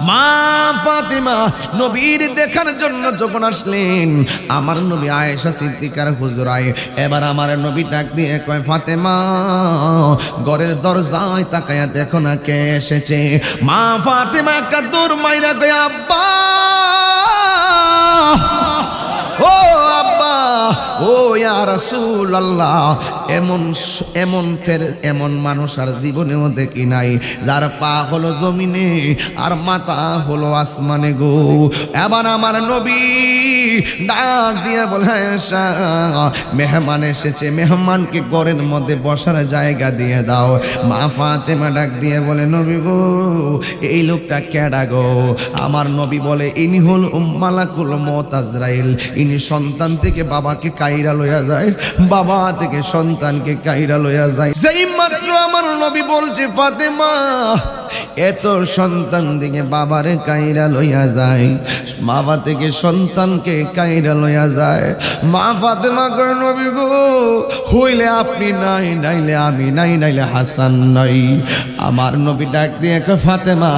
মা ফাতেমা নবীর দেখার জন্য যখন আসলেন, আমার নবী আয়েশা সিদ্দিকার হুজরায় এবার আমার নবী ডাক দিয়ে কয়, ফাতেমা ঘরের দরজায় তাকায়া দেখো না কে এসেছে। মা ফাতেমা একটা দৌড় মাইরা কয়, আব্বা ও আব্বা ও ইয়া রাসূলুল্লাহ। এমন মানুষ আর জীবনেও দেখি নাই, যার পা হলো জমিনে আর মাথা হলো আসমানে গো। এবার আমার নবী ডাক দিয়ে বলে, আয়েশা মেহমান এসেছে, মেহমানকে ঘরের মধ্যে বসার জায়গা দিয়ে দাও। মা ফাতেমা ডাক দিয়ে বলে, নবী গো এই লোকটা কেডা গো? আমার নবী বলে, ইনি হল মালাকুল মউত আজরাইল। ইনি সন্তান থেকে বাবাকে কাইরা লইয়া যায়, বাবা থেকে সন্তানকে কাইরা লইয়া যায়। যেই মাত্র আমার নবী বলছে, ফাতেমা এত সন্তান থেকে বাবারে কাইরা লইয়া যায়, বাবা থেকে সন্তানকে কাইরা লইয়া যায়। মা ফাতেমা কয়, নবী গো হইলে আপনি নাই, নাইলে আমি নাই, নাইলে হাসান নাই। আমার নবী ডাক দিয়ে কয়, ফাতেমা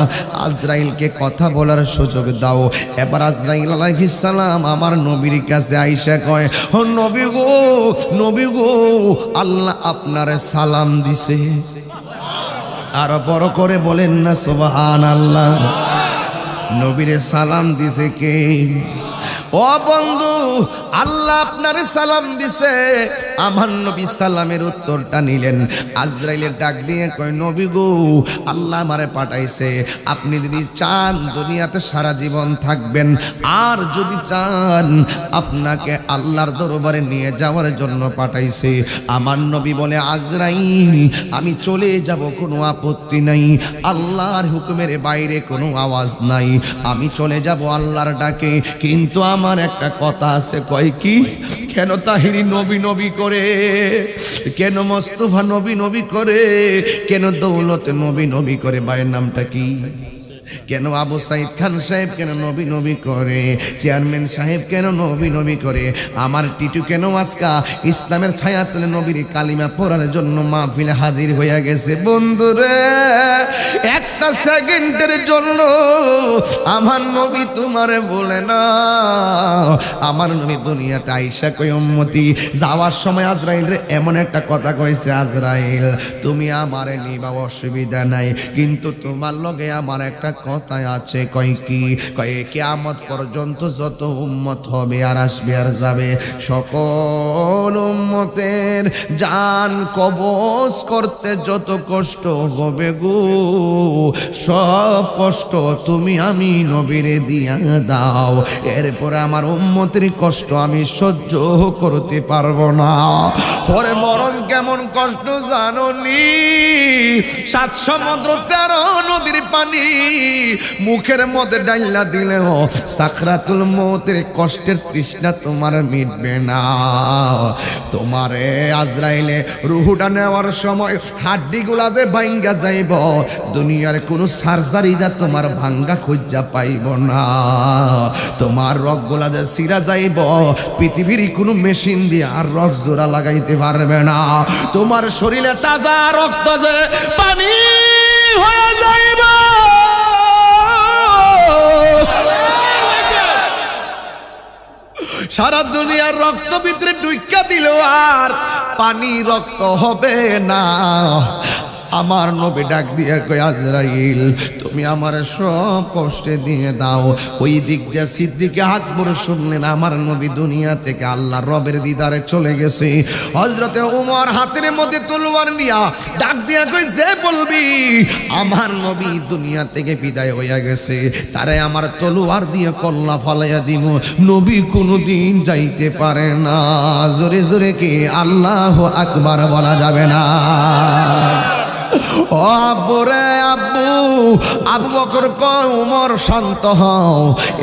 আজরাইলকে কথা বলার সুযোগ দাও। এবার আজরাইল আলাইহিস সালাম আমার নবীর কাছে আইসা কয়, ও নবী গো, নবী গো আল্লাহ আপনারে সালাম দিছে। আর বড় করে বলেন না সুবহানাল্লাহ। নবীরে সালাম দিছে কে? ও বন্ধু, আল্লাহ আপনার সালাম দিছে। আমার নবী সালামের উত্তরটা নিলেন। আজরাইলের ডাক দিয়ে কয়, নবী গো আল্লাহ আমারে পাঠাইছে, আপনি যদি চান দুনিয়াতে সারা জীবন থাকবেন, আর যদি চান আপনাকে আল্লাহর দরবারে নিয়ে যাওয়ার জন্য পাঠাইছে। আমার নবী বলে, আজরাইল আমি চলে যাব, কোনো আপত্তি নাই, আল্লাহর হুকুমের বাইরে কোনো আওয়াজ নাই, আমি চলে যাব আল্লাহর ডাকে। কিন্তু আমার একটা কথা আছে। কয় কি? কেন তাহিরি নবী নবী করে, কেন মোস্তফা নবী নবী করে, কেন দৌলত নবী নবী করে? ভাইয়ের নামটা কি? কেন আবু সাইদ খান সাহেব কেন নবী নবী করে? চেয়ারম্যান সাহেব কেন নবী নবী করে? আমার টিটু কেন আজকা ইসলামের ছায়া তুলে নবীর কালিমা পড়ার জন্য মাহফিলে হাজির হইয়া গেছে? বন্ধুরে একটা সেকেন্ডের জন্য আমার নবী তোমারে বলে না। আমার নবী দুনিয়াতে আইসা কই, উম্মতি যাওয়ার সময় আজরাইল রে এমন একটা কথা কইছে, আজরাইল তুমি আমারে নিবা অসুবিধা নাই, কিন্তু তোমার লগে আমার একটা কথা আছে। কয় কি? কয় কিয়ামত পর্যন্ত যত উম্মত হবে আর আসবে আর যাবে, সকল উম্মতের জান কবজ করতে যত কষ্ট হবে গো, সব কষ্ট তুমি আমি নবীরে দিয়া দাও। এরপর আমার উম্মতের কষ্ট আমি সহ্য করতে পারবো না। ওরে মরণ কেমন কষ্ট জানোনি? 7 সমুদ্র 13 নদীর পানি মুখের মধ্যে ডাইলা দিলেও সাকরাতুল মউতের কষ্টের তৃষ্ণা তোমার মিটবে না। তোমারে আজরাইলে রুহুটা নেওয়ার সময় হাড্ডিগুলা যে ভাঙ্গা যাইব, দুনিয়ার কোনো সার্জারি দা তোমার ভাঙ্গা খুঁজা পাইব না। তোমার রগগুলা যে সিরা যাইব, পৃথিবীর কোনো মেশিন দিয়ে আর রগ জোড়া লাগাইতে পারবে না। তোমার শরীরে তাজা রক্ত যে পানি হয়ে যাইব। সারা দুনিয়ার রক্ত ভিতরে ডুইকা দিল আর পানি রক্ত হবে না। আমার নবী ডাক দিয়ে কই, আজরাইল তুমি আমার সব কষ্টে দিয়ে দাও। ওই দিক দিয়ে সিদ্দিকে আকবর শুনলেন আমার নবী দুনিয়া থেকে আল্লাহর রবের দিদারে চলে গেছে। হযরতে ওমর হাতের মধ্যে তলোয়ার নিয়া ডাক দিয়া কই, যে বলবি আমার নবী দুনিয়া থেকে বিদায় হইয়া গেছে, তারে আমার তলোয়ার দিয়ে কল্লা ফালাইয়া দিব। নবী কোনোদিন যাইতে পারে না। জোরে জোরে কি আল্লাহু আকবার বলা যাবে না? ও আব্বু রে আব্বু, আবু বকর কয়, উমর শান্ত হও,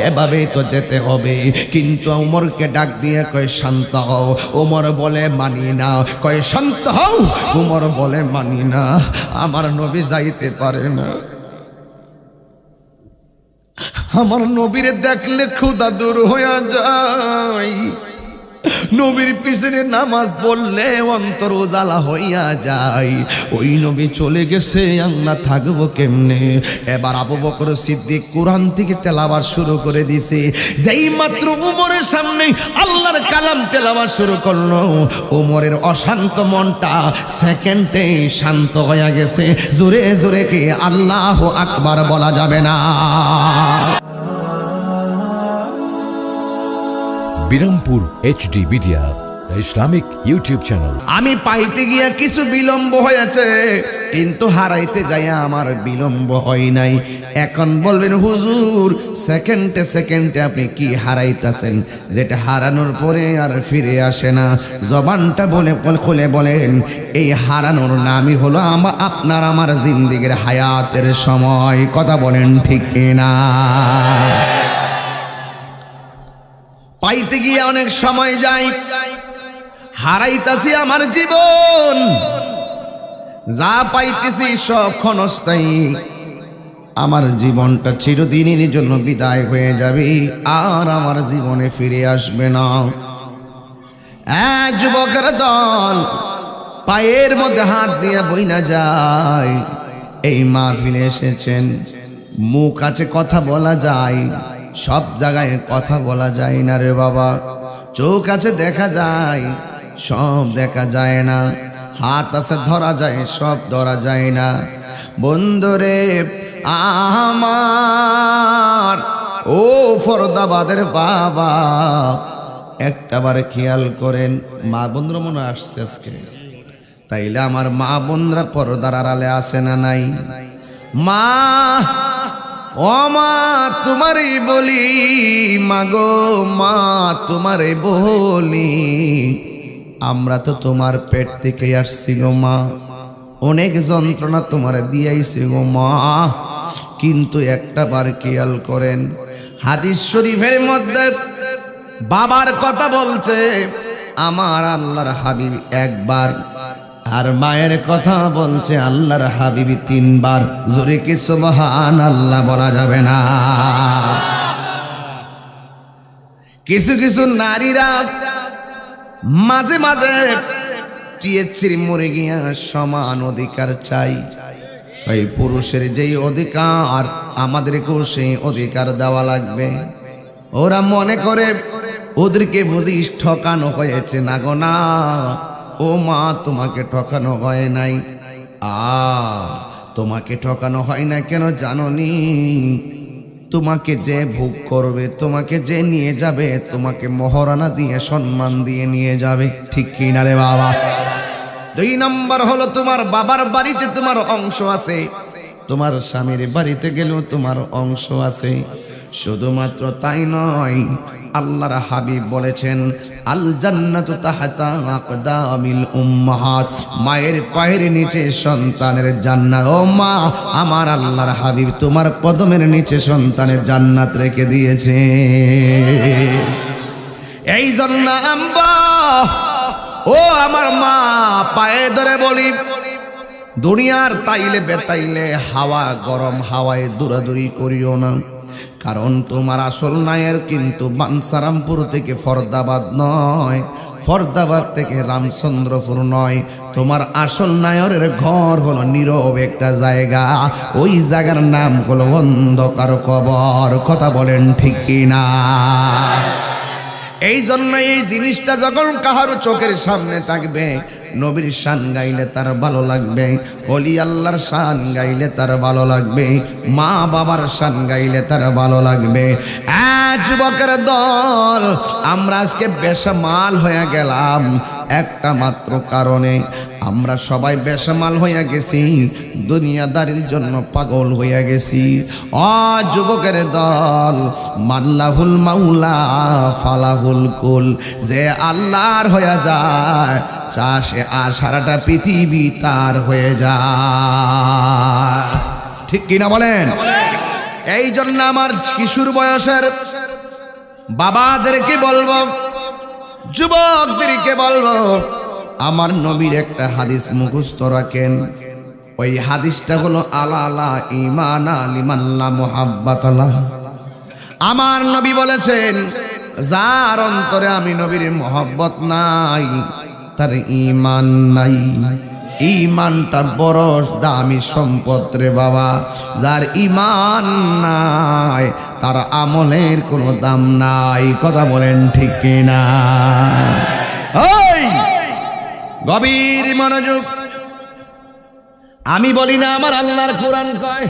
এভাবেই তো যেতে হবে। কিন্তু উমরকে ডাক দিয়ে কয়, শান্ত হও। উমর বলে মানি না। কয়, শান্ত হও। উমর বলে মানি না, আমার নবী যাইতে পারে না। আমার নবীরে দেখলে ক্ষুধা দূর হইয়া যায়। নবীর পিছনে নামাজ পড়লে অন্তর উজালা হইয়া যায়। ওই নবী চলে গেছে, আমরা থাকবো কেমনে? এবার আবু বকর সিদ্দিক কোরআন থেকে তেলাওয়াত শুরু করে দিছে। যেই মাত্র উমরের সামনে আল্লাহর কালাম তেলাওয়াত শুরু করলো, উমরের অশান্ত মনটা সেকেন্ডে শান্ত হয়ে গেছে। জোরে জোরে কি আল্লাহু আকবার বলা যাবে না? Birampur HD media, the Islamic YouTube channel. আমি পাইতে গিয়া কিছু বিলম্ব হয়েছে, কিন্তু হারাইতে যাইয়া আমার বিলম্ব হয় নাই। এখন বলবেন হুজুর, সেকেন্ডে সেকেন্ডে আপনি কি হারাইতেছেন যেটা হারানোর পরে আর ফিরে আসে না? জবানটা বলে খুলে বলেন, এই হারানোর নামই হলো আপনার আমার জিন্দেগির হায়াতের সময়। কথা বলেন ঠিক না? পাইতে গিয়ে অনেক সময় যায়, হারাইতাছি আমার জীবন। যা পাইতেছি সব ক্ষণস্থায়ী, আমার জীবনটা চিরদিনের জন্য বিদায় হয়ে যাবে, আর আমার জীবনে ফিরে আসবে না। এক যুবকের দল পায়ের মধ্যে হাত দিয়ে বইলা যায়, এই মাহফিলে এসেছেন, মুখ আছে কথা বলা যায়, সব জায়গায় কথা বলা যায় না রে বাবা। চোখ আছে দেখা যায়, সব দেখা যায় না। হাত আছে ধরা যায়, সব ধরা যায় না। বন্ধুরে আমার, ও ফরদাবাদের বাবা, একটাবার খেয়াল করেন। মা বোনরা মনে আসছে আজকে, তাইলে আমার মা বোনরা পর্দার আড়ালে আসে না নাই? মা, ও মা, তোমারই বলি, মাগো মা, তোমারই বলি, আমরা তো তোমার পেট থেকে আসছি গো মা, অনেক যন্ত্রণা তোমার দিয়াইছি গো মা। কিন্তু একটা বার খেয়াল করেন, হাদিস শরীফের মধ্যে বাবার কথা বলছে আমার আল্লাহর হাবিব একবার, আর মায়ের কথা বলছে আল্লাহর হাবিবি 3 বার। জোরে কি সুবহানাল্লাহ বলা যাবে না? কিছু কিছু নারীরা মাঝে মাঝে টিএসসির মরে গিয়া সমান অধিকার চাই। এই পুরুষের যেই অধিকার, আমাদেরকেও সেই অধিকার দেওয়া লাগবে। ওরা মনে করে ওদেরকে বুঝিস ঠকানো হয়েছে। না গো না, ও মা, তোমাকে ঠকানো হয় নাই। তোমাকে ঠকানো হয় না কেন জানোনি? তোমাকে যে ভোগ করবে, তোমাকে যে নিয়ে যাবে, তোমাকে মহারানা দিয়ে সম্মান দিয়ে নিয়ে যাবে। ঠিক কি না রে বাবা? 2 নম্বর হলো তোমার বাবার বাড়িতে তোমার অংশ আছে, তোমার স্বামীর বাড়িতে গেলেও তোমার অংশ আছে। শুধুমাত্র তাই নয়, আল্লাহর হাবিব বলেছেন আল জান্নাতু তাহতা আকদামিল উম্মাহাত, মায়ের পায়ের নিচে সন্তানের জান্নাত। ও মা, আমার আল্লাহর হাবিব তোমার কদমের নিচে সন্তানের জান্নাত রেখে দিয়েছে। এই জন্য আম্মা, ও আমার মা, পায়ে ধরে বলি, দুনিয়ার তাইলে বেতাইলে হাওয়া গরম হাওয়ায় দৌড়াদৌড়ি করিও না। কারণ তোমার আসল নায়ের কিন্তু বানসারামপুর থেকে ফরদাবাদ নয়, ফরদাবাদ থেকে রামচন্দ্রপুর নয়। তোমার আসল নায়রের ঘর হলো নীরব একটা জায়গা, ওই জায়গার নাম হলো অন্ধকার কবর। কথা বলেন ঠিক কিনা? এই জন্য এই জিনিসটা যখন কাহারও চোখের সামনে থাকবে, নবীর শান গাইলে তার ভালো লাগবে, ওলি আল্লাহর শান গাইলে তার ভালো লাগবে, মা বাবার শান গাইলে তার ভালো লাগবে। যুবকের দল, আমরা আজকে বেসামাল হয়ে গেলাম একটা মাত্র কারণে। আমরা সবাই বেসামাল হয়ে গেছি, দুনিয়াদারির জন্য পাগল হয়ে গেছি। যুবকের দল, মাল্লাহুল মাওলা ফালাহুল কুল, যে আল্লাহর হয়ে যায় চাষে আর সারাটা পৃথিবী তার হয়ে যায়। ঠিক কিনা বলেন? এই জন্য আমার কিশোর বয়সের বাবাদেরকে বলবো, যুবকদেরকে বলবো, আমার নবীর একটা হাদিস মুখস্থ রাখেন। ওই হাদিসটা হলো আলা আলা ঈমানা লিমান লা মুহাব্বাতাল্লাহ। আমার নবী বলেছেন, যার অন্তরে আমি নবীর মহব্বত নাই তার ঈমান নাই। ঈমানটা বড় দামি সম্পদ রে বাবা। যার ঈমান নাই তার আমলের কোনো দাম নাই। কথা বলেন ঠিক কিনা? ওই গভীর মনোযোগ। আমি বলি না, আমার আল্লাহর কোরআন কয়।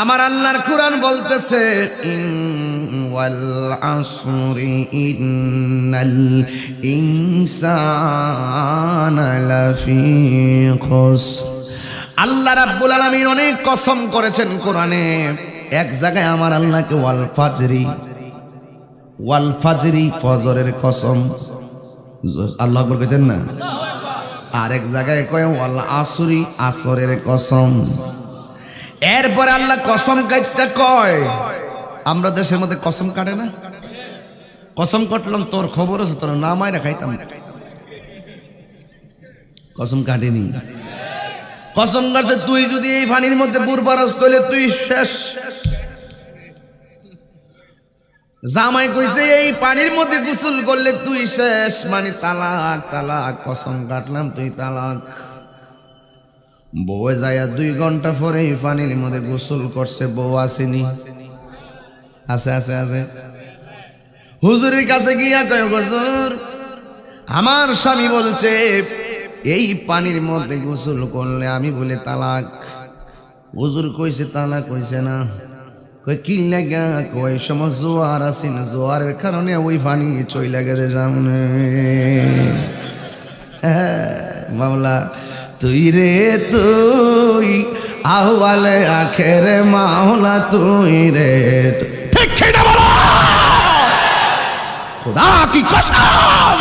আমার আল্লাহর কোরআন বলতেছে ওয়াল আসরি ইন্নাল ইনসানা লাফি খুসর। আল্লাহ রাব্বুল আলামিন অনেক কসম করেছেন কোরআনে। এক জায়গায় আমার আল্লাহকে ওয়াল ফাজরি ফজরের কসম আল্লাহ আকবার কইতেন না। আর এক জায়গায় কয় ওয়াল আসরি আসরের কসম। এরপরে আল্লাহ কসম কাটটা কয়। আমরা দেশের মধ্যে কসম কাটে না? কসম কাটলাম তোর খবর আছে, তোর না মাইরা খাইতাম। কসম কাটেনি। কসম কাটছে তুই যদি এই পানির মধ্যে বুড় পারস তাহলে তুই শেষ। জামাই কইছে এই পানির মধ্যে গোসল করলে তুই শেষ, মানে তালাক তালাক। কসম কাটলাম তুই তালাক। বউ যায় 2 ঘন্টা পরে এই পানির মধ্যে গোসল করছে, বউ আসেনি। আছে আছে আছে। হুজুরের কাছে গিয়া কয় হুজুর আমার স্বামী বলছে এই পানির মধ্যে গোসল করলে আমি বলে তালাক। হুজুর কইছে তালাক কইছে না। কই কি লাগা? কই সময় জোয়ার আছে না, জোয়ারের কারণে ওই পানি চইলা গেছে সামনে। মাওলা তুই রে তুই আহওয়ালে আখেরে মাওলা তুই রে ঠিক না বলো। খোদা কি কসম!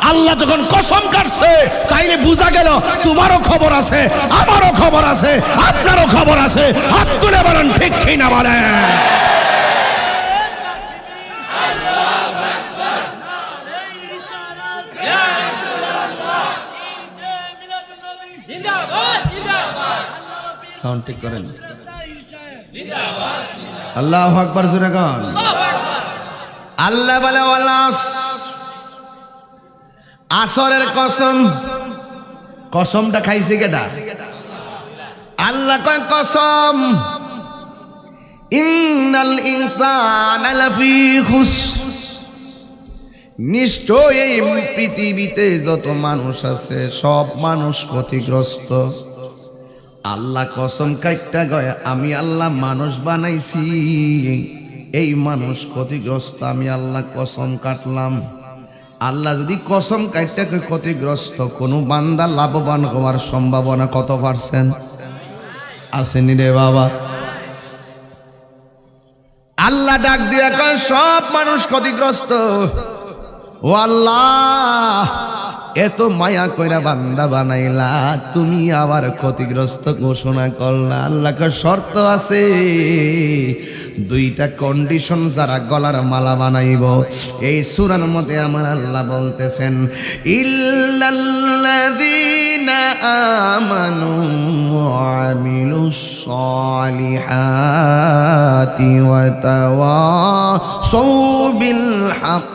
আল্লাহ যখন কসম কাটছে তাইলে বোঝা গেল তোমারও খবর আছে, আমারও খবর আছে, আপনারও খবর আছে। হাত তুলে বলেন ঠিক না বলেন। সাউন্ড ঠিক করেন। আল্লাহু আকবার জোরে গান। আল্লাহ বলে আসরের কসম। কসমটা খাইছে কেডা? আল্লাহ কয় কসম ইন্নাল ইনসানা লাফি খুসর। নিশ্চয় এই পৃথিবীতে যত মানুষ আছে সব মানুষ ক্ষতিগ্রস্ত। আল্লাহ কসম কাইটটা গয় আমি আল্লাহ মানুষ বানাইছি, এই মানুষ ক্ষতিগ্রস্ত। আমি আল্লাহ কসম কাটলাম। আল্লাহ যদি কসম কাইটটা ক্ষতিগ্রস্ত, কোনো বান্দা লাভবান হওয়ার সম্ভাবনা কত পারছেন? আসেনি রে বাবা। আল্লাহ ডাক দিয়া কয় সব মানুষ ক্ষতিগ্রস্ত। ও আল্লাহ এত মায়া কইরা বান্দা বানাইলা, তুমি আবার ক্ষতিগ্রস্ত ঘোষণা করলা। আল্লাহকে শর্ত আছে, 2টা কন্ডিশন যারা গলার মালা বানাইব। এই সূরার মধ্যে আমার আল্লাহ বলতেছেন ইল্লাল্লাযীনা আমানু ওয়া আমিলুস সালিহাতি ওয়া তাওয়াসাউ বিল হক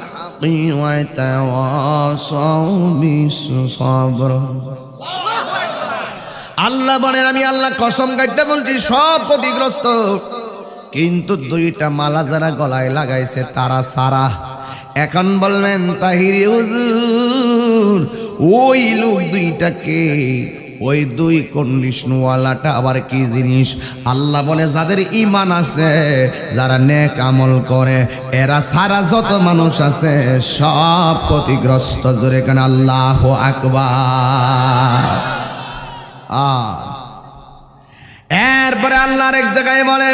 আল্লাহ বলেন আমি আল্লাহ কসম কাটতে বলছি সব ক্ষতিগ্রস্ত, কিন্তু 2টা মালা যারা গলায় লাগাইছে তারা সারা। এখন বলবেন তাহিরি হুজুর ওই লোক 2টাকে, ওই 2 কন্ডিশনওয়ালাটা আবার কি জিনিস? আল্লাহ বলে যাদের ঈমান আছে, যারা নেক আমল করে, এরা সারা যত মানুষ আছে সব ক্ষতিগ্রস্ত। জোরে কেন আল্লাহু আকবার। এরপরে আল্লাহর এক জায়গায় বলে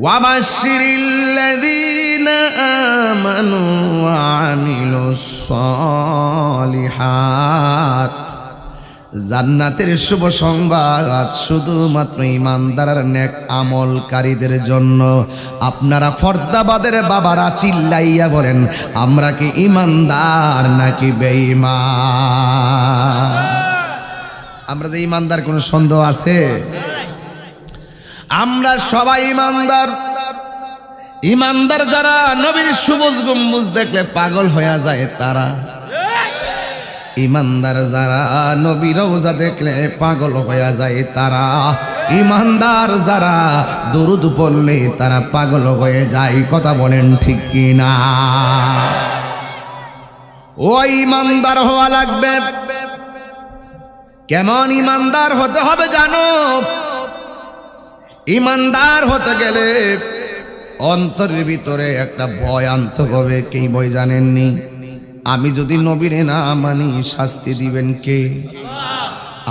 ওয়াবাশশিরিল্লাযীনা আমানু ওয়া আমিলুস সালিহাত। জান্নাতের শুভ সংবাদ শুধুমাত্র ঈমানদার আর নেক আমলকারীদের জন্য। আপনারা ফরদাবাদের বাবারা চিল্লাইয়া বলেন আমরা কি ঈমানদার নাকি বেঈমান? আমরা যে ঈমানদার কোনো সন্দেহ আছে? আমরা সবাই ঈমানদার, ইমানদার যারা নবীর সবুজ গম্বুজ দেখলে পাগল হয়ে যায় তারা, ইমানদার যারা নবীর রওজা দেখলে পাগল হয়ে যায় তারা, ইমানদার যারা দুরূদ পড়লে তারা পাগল হয়ে যায়। কথা বলেন ঠিক কি না? ওই ইমানদার হওয়া লাগবে। কেমন ইমানদার হতে হবে জানো? ইমানদার হতে গেলে অন্তরের ভিতরে একটা ভয় আনতে হবে। কি ভয় জানেননি? আমি যদি নবীরে না মানি শাস্তি দিবেন কে?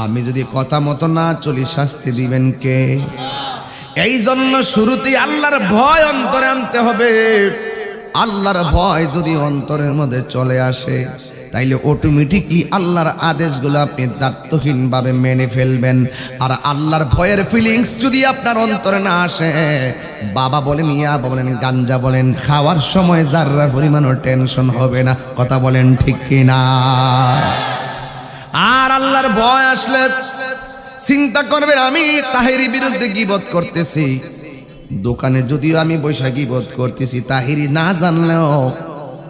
আমি যদি কথা মতো না চলি শাস্তি দিবেন কে? এই জন্য শুরুতেই আল্লাহর ভয় অন্তরে আনতে হবে। আল্লাহর ভয় যদি অন্তরের মধ্যে চলে আসে তাইলে অটোমেটিকলি আল্লাহর আদেশগুলো আপনি দায়িত্বহীনভাবে মেনে ফেলবেন। আর আল্লাহর ভয়ের ফিলিংস যদি আপনার অন্তরে না আসে, বাবা বলেন, ইয়া বলেন, গাঞ্জা বলেন, খাওয়ার সময় যাররা পরিমাণও টেনশন হবে না। কথা বলেন ঠিক কিনা? আর আল্লাহর ভয় আসলে চিন্তা করবেন, আমি তাহেরির বিরুদ্ধে গীবত করতেছি, দোকানে যদিও আমি বৈশা গীবত করতেছি, তাহেরি না জানলেও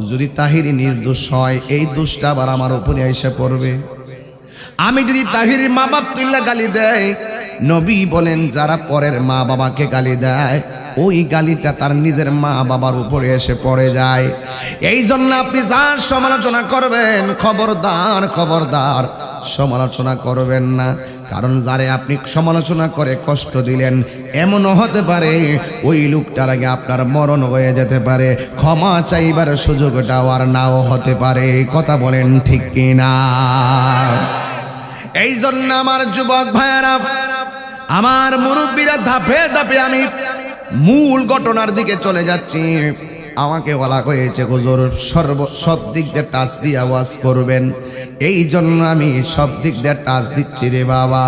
যদি তাহিরি নির্দোষ হয় এই দোষটা আবার আমার উপরে এসে পড়বে। আমি যদি তাহিরির মা বাপ তুল্লা গালি দেয়, নবী বলেন যারা পরের মা বাবাকে গালি দেয় ওই গালিটা তার নিজের মা বাবার উপরে এসে পড়ে যায়। এই জন্য আপনি যার সমালোচনা করবেন, খবরদার খবরদার সমালোচনা করবেন না। কারণ যারে আপনি সমালোচনা করে কষ্ট দিলেন, এমনও হতে পারে ওই লোকটার আগে আপনার মরণ হয়ে যেতে পারে, ক্ষমা চাইবার সুযোগটাও আর নাও হতে পারে। কথা বলেন ঠিক কিনা? এই জন্য আমার যুবক ভাইয়েরা, আমার মুরব্বীরা, ধাপে ধাপে আমি মূল ঘটনার দিকে চলে যাচ্ছি। আমাকে বলা হয়েছে হুজুর সব দিক দিয়ে টাচ দিয়ে আওয়াজ করবেন, এই জন্য আমি সব দিক দিয়ে টাচ দিচ্ছি রে বাবা।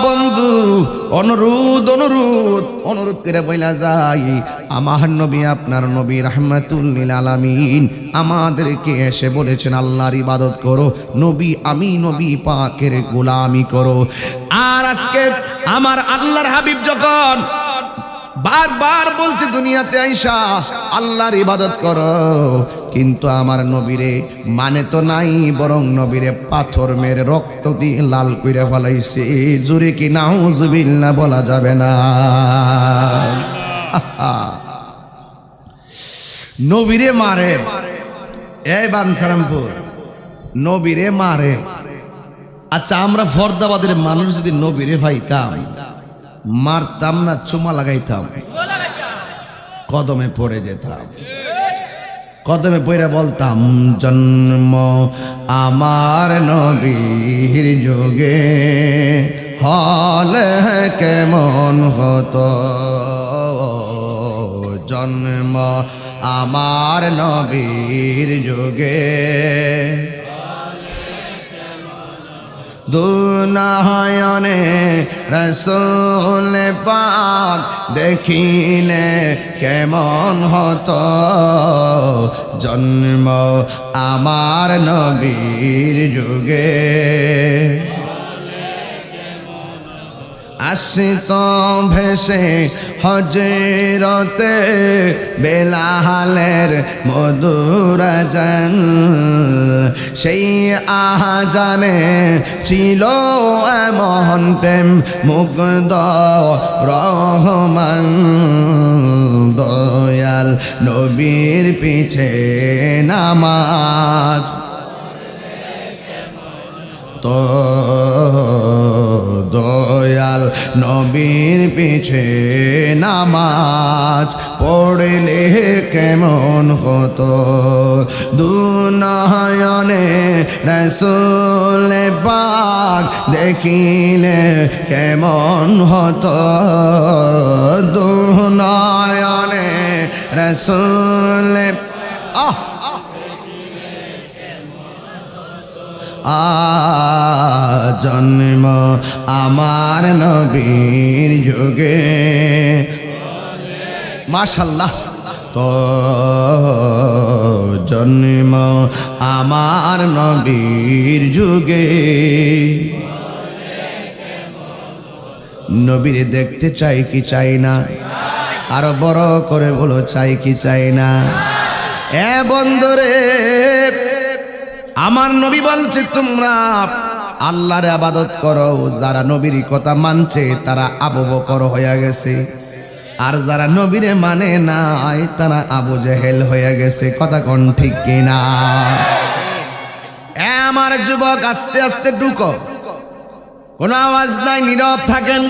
বন্ধু, অনুরোধ অনুরোধ অনুরোধ করে বইলা যাই, আমার নবী আপনার নবী রাহমাতুল লিল আলামিন আমাদেরকে এসে বলেছেন আল্লাহর ইবাদত করো, নবী আমি নবী পাকের গোলামি করো। আর আজকে আমার আল্লাহর হাবিব যখন বারবার বলছে দুনিয়াতে আইসা আল্লাহর ইবাদত করো, কিন্তু আমার নবীরে মানে তো নাই, বরং নবীরে পাথর মেরে রক্ত দিয়ে লাল কইরা ফেলাইছে। জোরে কি নাউজুবিল্লাহ বলা যাবে না? নবীরে মারে, এই বাঞ্ছারামপুর নবীরে মারে। আচ্ছা, আমরা ফরদাবাদের মানুষ যদি নবীরে পাইতাম, মারতাম না চুমা লাগাইতাম? কদমে পড়ে যেতাম, কদমে পড়ে বলতাম জন্ম আমার নবীর যুগে হলে কেমন হতো, জন্ম আমার নবীর যুগে দুনয়নে রসুল পাক দেখিলে কেমন হতো, জন্ম আমার নবীর যুগে আসিত ভেসে হজরতে বেলালের মধুর আজান, সেই আজানে ছিল এমন প্রেম মুগ্ধ রহমান, দয়াল নবীর পিছে নামাজ তো, দয়াল নবীর পিছে নামাজ পড়লে কেমন হতো, দুনয়নে রসুল পাক দেখিলে কেমন হতো, দুনয়নে রসুল জন্ম আমার নবীর যুগে। মাশাআল্লাহ, তো জন্ম আমার নবীর যুগে। নবীরে দেখতে চাই কি চাই না? আরো বড় করে বলো চাই কি চাই না? এ বন্ধুরে, আমার নবী বলছে তোমরা আল্লাহর ইবাদত করো। যারা নবীর কথা মানছে তারা আবু বকর হয়ে গেছে, আর যারা নবীরে মানে নাই তারা আবু জেহেল হয়ে গেছে। কথা কোন ঠিক কিনা? এ আমার যুবক, আস্তে আস্তে ঢুকো, কোনো আওয়াজ নাই, নীরব থাকেন।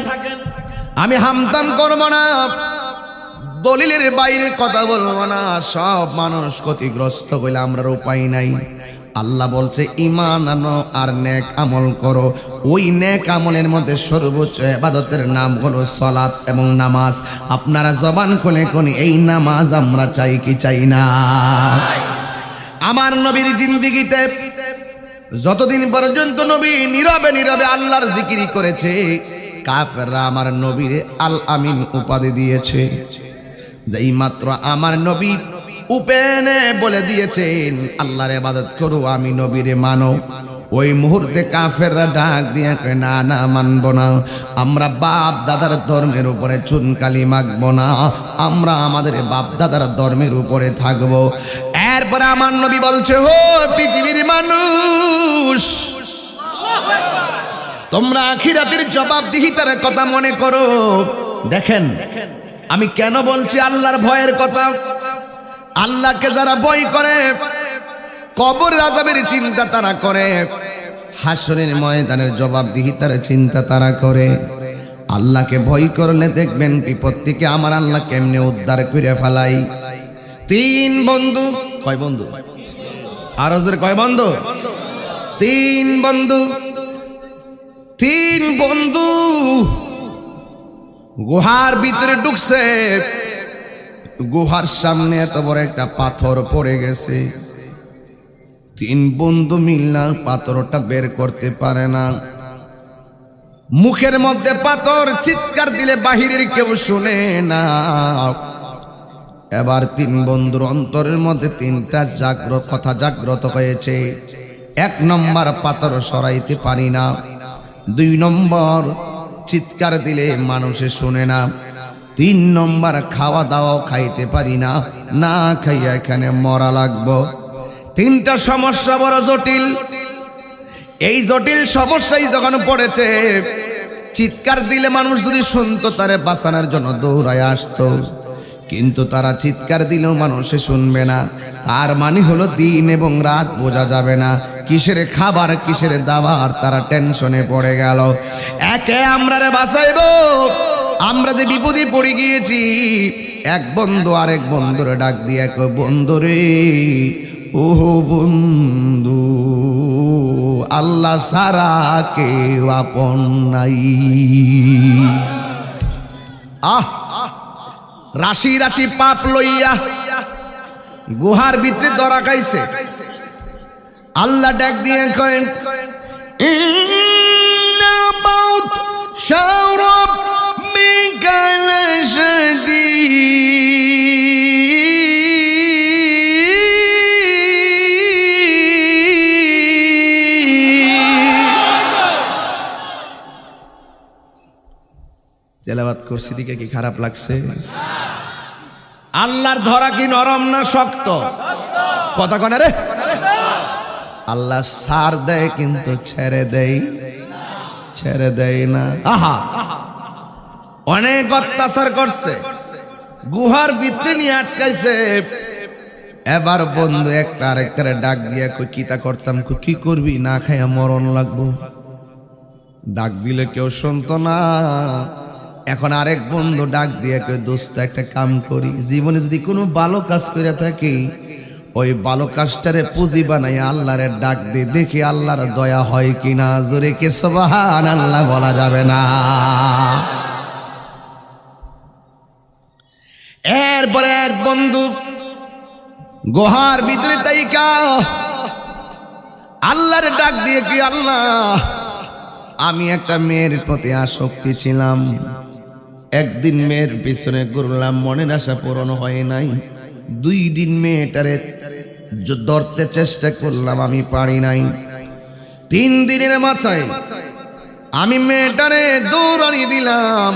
আমি হামতাম করবো না, দলিলের বাইরে কথা বলবো না। সব মানুষ ক্ষতিগ্রস্ত হইলে আমরা উপায় নাই। আল্লাহ বলছে ঈমান আনো আর নেক আমল করো। ওই নেক আমলের মধ্যে সর্বোচ্চ ইবাদতের নাম হলো সালাত এবং নামাজ। আপনারা জবান খুলে কোন এই নামাজ আমরা চাই কি চাই না? আমার নবীর জিন্দেগিতে যতদিন পর্যন্ত নবী নীরবে নীরবে আল্লাহর জিকির করেছে, কাফেররা আমার নবীরে আল আমিন উপাধি দিয়েছে। যেই মাত্র আমার নবী উপেনে বলে দিয়েছেন আল্লাহর ইবাদত করো, আমি নবীরে মানো, ওই মুহূর্তে কাফেররা ডাক দিয়ে কয় না না, মানবো না। আমরা বাপ দাদার ধর্মের উপরে চুনকালি মাখবো না, আমরা আমাদের বাপ দাদার ধর্মের উপরে থাকবো। এরপরে আমার নবী বলছে, ও পৃথিবীর মানুষ, তোমরা আখিরাতের জবাবদিহিতার কথা মনে করো। দেখেন আমি কেন বলছি আল্লাহর ভয়ের কথা। আল্লাহকে যারা ভয় করে, কবর আযাবের চিন্তা তারা করে, হাসরের ময়দানের জবাবদিহিতার চিন্তা তারা করে। আল্লাহকে ভয় করলে দেখবেন বিপদ থেকে আমার আল্লাহ কেমনে উদ্ধার করে ফেলাই। তিন বন্ধু, কয় বন্ধু? আর ওদের কয় বন্ধু? তিন বন্ধু। তিন বন্ধু গুহার ভিতরে ঢুকছে। গুহার সামনে এত বড় একটা পাথর পড়ে গেছে। তিন বন্ধু মিলনা পাথরটা বের করতে পারে না। মুখের মধ্যে পাথর, চিৎকার দিলে বাহিরের কেউ শুনে না। এবার তিন বন্ধুর অন্তরের মধ্যে তিনটা কথা জাগ্রত হয়েছে। এক নম্বর, পাথর সরাইতে পারি না। দুই নম্বর, চিৎকার দিলে মানুষে শুনে না। তিন নম্বর, খাওয়া দাওয়াও খাইতে পারি না, না খাইয়া এখানে মরা লাগবো। তিনটা সমস্যা বড় জটিল। এই জটিল সমস্যায় যখন পড়েছে, চিৎকার দিলে মানুষ যদি শুনতো তারে বাঁচানোর জন্য দৌড়ায় আসতো, কিন্তু তারা চিৎকার দিলেও মানুষে শুনবে না। তার মানে হলো দিন এবং রাত বোঝা যাবে না, কিসের খাবার কিসের দাবার, তারা টেনশনে পড়ে গেল। একে আমরা রে বাঁচাইবো, আমরা যে বিপদে পড়ে গিয়েছি। এক বন্ধু আরেক বন্ধুরে ডাক দিয়ে কয়, বন্ধু রে, ও বন্ধু, আল্লাহ সারা কেউ আপন নাই। রাশি রাশি পাপ লইয়া গুহার ভিতরে ধরা খাইছে। আল্লাহ ডাক দিয়ে কয়, সৌরভ মিকালসদি তেলাওয়াত করছি দিকে কি খারাপ লাগছে? আল্লাহর ধরা কি নরম না শক্ত? কথা কনে রে। আল্লাহ সার দেয় কিন্তু ছেড়ে দেয় না। আহা, অনেক অত্যাচার করছে, গুহার ভিতরে নিয়ে আটকাইছে। এবার বন্ধু একটা আরেকটারে ডাক দিয়ে কই, কিতা করতাম? কি করবি? না খাইয়া মরণ লাগবো। ডাক দিলে কেউ শুনতো না। এখন আরেক বন্ধু ডাক দিয়ে কই, দোস্ত একটা কাম করি, জীবনে যদি কোনো ভালো কাজ করে থাকি, ওই ভালো কাজটারে পুঁজি বানাই আল্লাহরে ডাক দিয়ে দেখি আল্লাহর দয়া হয় কিনা। জোরে কে সুবহানাল্লাহ বলা যাবে না? এরপরে এক বন্ধু গুহার ভিতরে তাইকা আল্লাহর ডাক দিয়ে কি, আল্লাহ, আমি একটা মেয়ের প্রতি আসক্তি ছিলাম, একদিন মেয়ের পিছনে ঘুরলাম, মনের আশা পূরণ হয় নাই। 2 দিন মেয়েটারে ধরতে চেষ্টা করলাম, আমি পারি নাই। 3 দিনের মাথায় আমি মেয়েটারে দৌড়ানি দিলাম,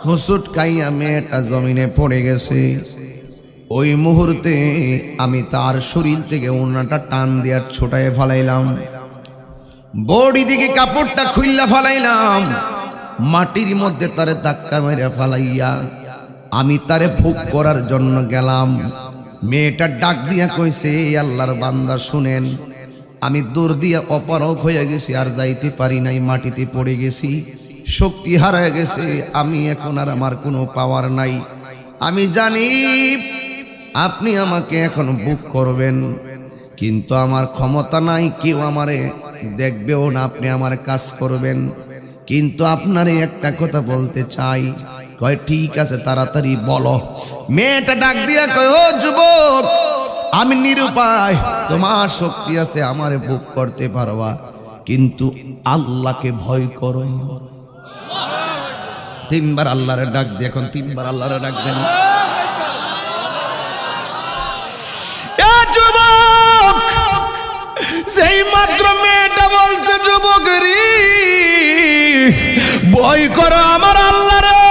হোঁচট খাইয়া মেয়েটা জমিনে পড়ে গেছে। ওই মুহূর্তে আমি তার শরীর থেকে ওড়নাটা টান দিয়া ছোটায় ফালাইলাম, বডি দিকে কাপড়টা খুইল্লা ফালাইলাম, মাটির মধ্যে তারে ধাক্কা মেরে ফালাইয়া আমি তারে ভোগ করার জন্য গেলাম। মেয়েটা ডাক দিয়া কইছে, আল্লাহর বান্দা শুনেন, আমি দূর দিয়া অপারগ হয়ে গেছি, আর যাইতে পারি নাই, মাটিতে পড়ে গেছি, শক্তি হারায় গেছে, আমি এখন আর আমার কোনো পাওয়ার নাই। আমি জানি আপনি আমাকে এখন বুক করবেন, কিন্তু আমার ক্ষমতা নাই, কেউ আমারে দেখবেও না, আপনি আমার কাজ করবেন, কিন্তু আপনারে একটা কথা বলতে চাই। কয় ঠিক আছে, তাড়াতাড়ি বলো। মেয়েটা ডাক দিয়া কয়, ও যুবক, আমি নিরুপায়, তোমার শক্তি আছে, আমারে বুক করতে পারবা, কিন্তু আল্লাহকে ভয় করো। তিনবার আল্লাহরে ডাক দিয়ে, এখন তিনবার আল্লাহরে ডাক দেন। যুবক, সেই মাত্র মেয়েটা বলছে, যুবক রে, ভয় করো আমার আল্লাহ রে।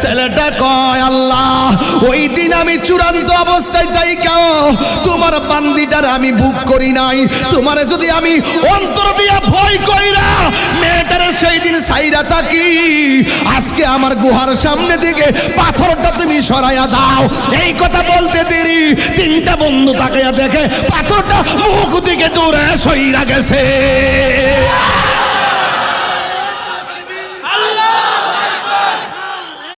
ছেলেটা কয়, আল্লাহ, ওই দিন আমি চূড়ান্ত অবস্থায় তাই কেউ তোমার বান্দিটার আমি বুক করি নাই, তোমারে যদি আমি অন্তর দিয়া ভয় করি না, মেয়েটারে সেই দিন সাইরা থাকি, আজকে আমার গুহার সামনে দিকে পাথরটা তুমি সরাইয়া দাও। এই কথা বলতে দেরি, তিনটা বন্ধু তাকাইয়া দেখে পাথরটা মুখ দিকে দূরে সইরা গেছে।